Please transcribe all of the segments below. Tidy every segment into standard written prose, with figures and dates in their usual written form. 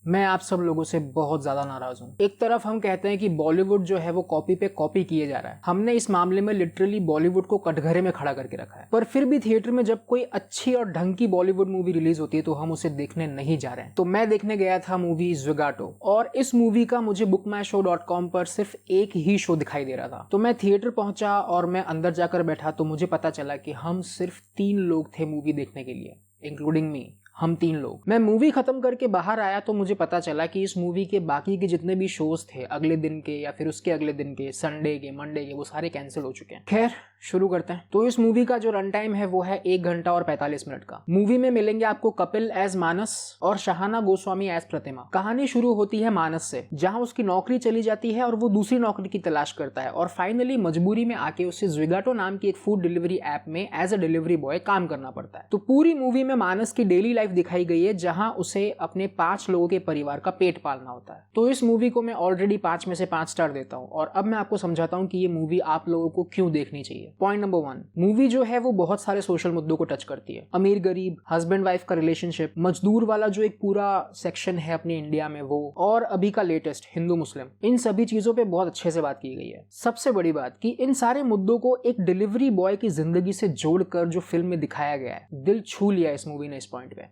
मैं आप सब लोगों से बहुत ज्यादा नाराज हूँ। एक तरफ हम कहते हैं कि बॉलीवुड जो है वो कॉपी पे कॉपी किए जा रहा है, हमने इस मामले में लिटरली बॉलीवुड को कटघरे में खड़ा करके रखा है, पर फिर भी थिएटर में जब कोई अच्छी और ढंग की बॉलीवुड मूवी रिलीज होती है तो हम उसे देखने नहीं जा रहे हैं। तो मैं देखने गया था मूवी ज़ुगाटो, और इस मूवी का मुझे bookmyshow.com पर सिर्फ एक ही शो दिखाई दे रहा था। तो मैं थिएटर पहुंचा और मैं अंदर जाकर बैठा तो मुझे पता चला कि हम सिर्फ 3 लोग थे मूवी देखने के लिए, इंक्लूडिंग मी। हम 3 लोग। मैं मूवी खत्म करके बाहर आया तो मुझे पता चला कि इस मूवी के बाकी के जितने भी शोज थे अगले दिन के या फिर उसके अगले दिन के, संडे के, मंडे के, वो सारे कैंसिल हो चुके हैं। खैर शुरू करते हैं। तो इस मूवी का जो रन टाइम है वो है 1 घंटा और 45 मिनट का। मूवी में मिलेंगे आपको कपिल एज मानस और शहाना गोस्वामी एज प्रतिमा। कहानी शुरू होती है मानस से, जहां उसकी नौकरी चली जाती है और वो दूसरी नौकरी की तलाश करता है और फाइनली मजबूरी में आके उसे ज़ुगाटो नाम की एक फूड डिलीवरी ऐप में एज अ डिलीवरी बॉय काम करना पड़ता है। तो पूरी मूवी में मानस की डेली लाइफ दिखाई गई है, जहां उसे अपने 5 लोगों के परिवार का पेट पालना होता है। तो इस मूवी को मैं ऑलरेडी 5 में से 5 स्टार देता हूं और अब मैं आपको समझाता हूं कि ये मूवी आप लोगों को क्यों देखनी चाहिए। पॉइंट नंबर 1, मूवी जो है वो बहुत सारे सोशल मुद्दों को टच करती है। अमीर गरीब, हस्बैंड वाइफ का रिलेशनशिप, मजदूर वाला जो एक पूरा सेक्शन है अपने इंडिया में वो, और अभी का लेटेस्ट हिंदू मुस्लिम, इन सभी चीजों पे बहुत अच्छे से बात की गई है। सबसे बड़ी बात कि इन सारे मुद्दों को एक डिलीवरी बॉय की जिंदगी से जोड़कर जो फिल्म में दिखाया गया है, दिल छू लिया इस मूवी ने इस पॉइंट पे।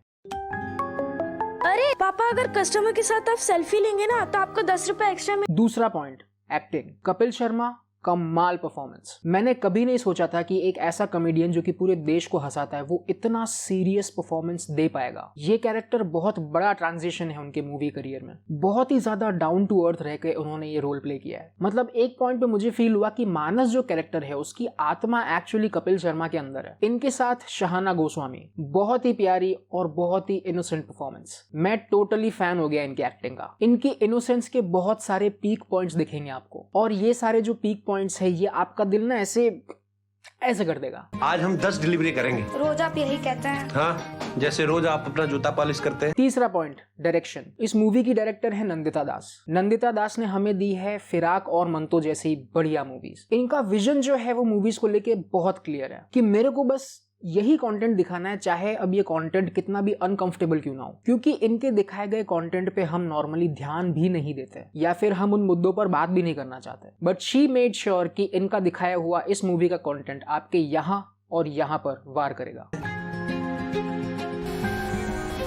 अरे पापा, अगर कस्टमर के साथ आप सेल्फी लेंगे ना तो आपको 10 रुपए एक्स्ट्रा में। दूसरा पॉइंट, एक्टिंग। कपिल शर्मा कमाल परफॉर्मेंस। मैंने कभी नहीं सोचा था कि एक ऐसा कॉमेडियन जो कि पूरे देश को हंसाता है वो इतना सीरियस परफॉर्मेंस दे पाएगा। ये कैरेक्टर बहुत बड़ा ट्रांजिशन है उनके मूवी करियर में। बहुत ही ज्यादा डाउन टू अर्थ रह के उन्होंने ये रोल प्ले किया है। मतलब एक पॉइंट पे मुझे फील हुआ कि मानस जो कैरेक्टर है उसकी आत्मा एक्चुअली कपिल शर्मा के अंदर है। इनके साथ शहाना गोस्वामी, बहुत ही प्यारी और बहुत ही इनोसेंट परफॉर्मेंस। मैं टोटली फैन हो गया इनकी एक्टिंग का। इनकी इनोसेंस के बहुत सारे पीक पॉइंट्स दिखेंगे आपको, और ये सारे जो पीक पॉइंट्स है ये आपका दिल ना ऐसे कर देगा। आज हम 10 डिलीवरी करेंगे। रोज आप यही कहते हैं। हाँ, जैसे रोज आप अपना जूता पॉलिश करते हैं। तीसरा पॉइंट, डायरेक्शन। इस मूवी की डायरेक्टर है नंदिता दास। नंदिता दास ने हमें दी है फिराक और मंतो जैसी बढ़िया मूवीज। इनका विजन जो है वो मूवीज को लेके बहुत क्लियर है कि मेरे को बस यही कंटेंट दिखाना है, चाहे अब ये कंटेंट कितना भी अनकंफर्टेबल क्यों ना हो, क्योंकि इनके दिखाए गए कंटेंट पे हम नॉर्मली ध्यान भी नहीं देते या फिर हम उन मुद्दों पर बात भी नहीं करना चाहते। बट शी मेड श्योर कि इनका दिखाया हुआ इस मूवी का कंटेंट आपके यहाँ और यहाँ पर वार करेगा।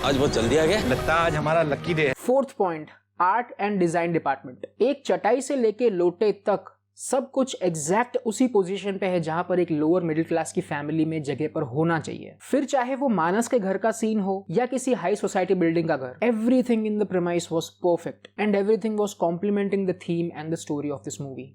आज बहुत जल्दी आ गया, लगता है आज हमारा लकी डे है। Fourth point, art and design department. एक चटाई से लेके लोटे तक सब कुछ एग्जैक्ट उसी पोजीशन पे है जहां पर एक लोअर मिडिल क्लास की फैमिली में जगह पर होना चाहिए। फिर चाहे वो मानस के घर का सीन हो या किसी हाई सोसाइटी बिल्डिंग का घर, everything in the premise was perfect and everything was complementing the theme and the story of this movie.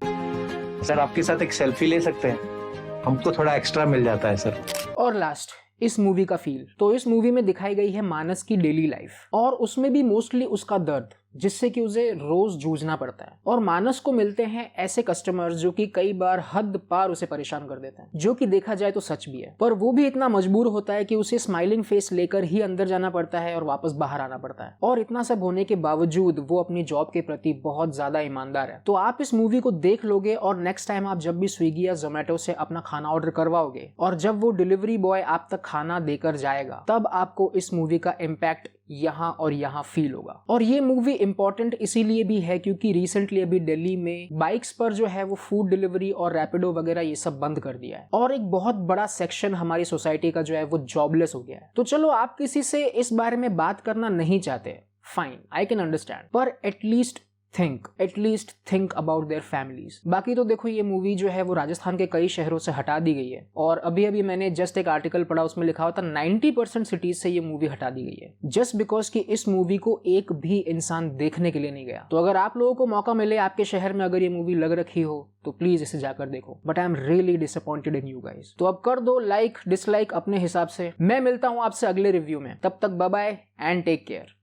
Sir आपके साथ एक सेल्फी ले सकते हैं, हमको थोड़ा एक्स्ट्रा मिल जाता है सर। और लास्ट, इस मूवी का फील। तो इस मूवी में दिखाई गई है मानस की डेली लाइफ, और उसमें भी मोस्टली उसका दर्द जिससे कि उसे रोज जूझना पड़ता है। और मानस को मिलते हैं ऐसे कस्टमर्स जो कि कई बार हद पार उसे परेशान कर देते हैं, जो कि देखा जाए तो सच भी है। पर वो भी इतना मजबूर होता है कि उसे स्माइलिंग फेस लेकर ही अंदर जाना पड़ता है और वापस बाहर आना पड़ता है। और इतना सब होने के बावजूद वो अपनी जॉब के प्रति बहुत ज्यादा ईमानदार है। तो आप इस मूवी को देख लोगे और नेक्स्ट टाइम आप जब भी स्विगी या जोमेटो से अपना खाना ऑर्डर करवाओगे और जब वो डिलीवरी बॉय आप तक खाना देकर जाएगा, तब आपको इस मूवी का इम्पैक्ट यहाँ और यहाँ फील होगा। और ये मूवी इंपॉर्टेंट इसीलिए भी है क्योंकि रिसेंटली अभी दिल्ली में बाइक्स पर जो है वो फूड डिलीवरी और रैपिडो वगैरह ये सब बंद कर दिया है, और एक बहुत बड़ा सेक्शन हमारी सोसाइटी का जो है वो जॉबलेस हो गया है। तो चलो, आप किसी से इस बारे में बात करना नहीं चाहते, फाइन, आई कैन अंडरस्टैंड, पर at least think about their families. बाकी तो देखो, ये मूवी जो है वो राजस्थान के कई शहरों से हटा दी गई है, और अभी अभी मैंने जस्ट एक आर्टिकल पढ़ा, उसमें लिखा हुआ था 90% सिटीज से ये मूवी हटा दी गई है, जस्ट बिकॉज कि इस मूवी को एक भी इंसान देखने के लिए नहीं गया। तो अगर आप लोगों को मौका मिले, आपके शहर में अगर ये मूवी लग रखी हो तो प्लीज इसे जाकर देखो। But I am really disappointed in you guys. तो अब कर दो लाइक डिसलाइक अपने हिसाब से। मैं मिलता हूं आपसे अगले रिव्यू में, तब तक bye bye and take care.